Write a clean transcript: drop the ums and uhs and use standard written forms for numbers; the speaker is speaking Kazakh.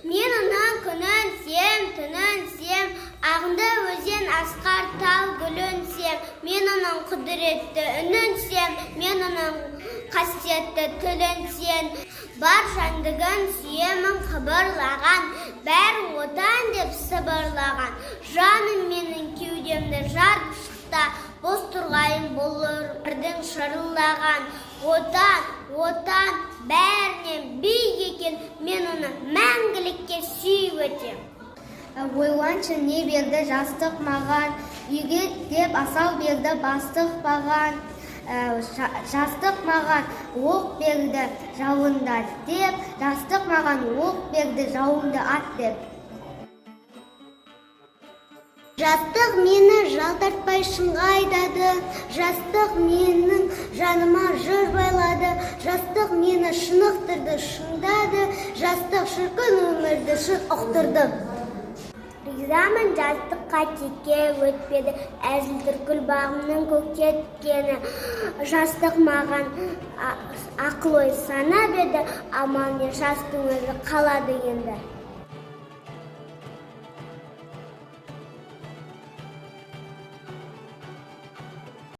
Мен оның күнін сем, түнін сем, ағынды өзен асқар тау гүлін сем, мен оның құдіретті үнін сем, мен оның қасиетті тілін сен. Бар жандығын сүйемін қыбырлаған, бәрі отан деп сыбырлаған. Жаным менің кеудемді жарып шықта, бос тұрғайын болыр бірдің шырылдаған. Отан бәрінен биік екен, мен оны мәңгілікке сүйіп өтем. Ойланшы, не берді жастық маған, үйге деп асау берді бастық маған. Жастық маған оқ берді жауында деп, жастық маған оқ берді жауымды ат деп. Жастық мені жалтартпай шыңға айдады, жастық менің жаныма жыр байлады, жастық мені шынықтырды, шыңдады, жастық шіркін өмірді шын ұқтырды. Ризамын жастыққа теке өтпеді, әзіл-түркіл бағымның көкке өткені. Жастық маған ақыл ой сана берді, амал не жастың өзі қалады енді.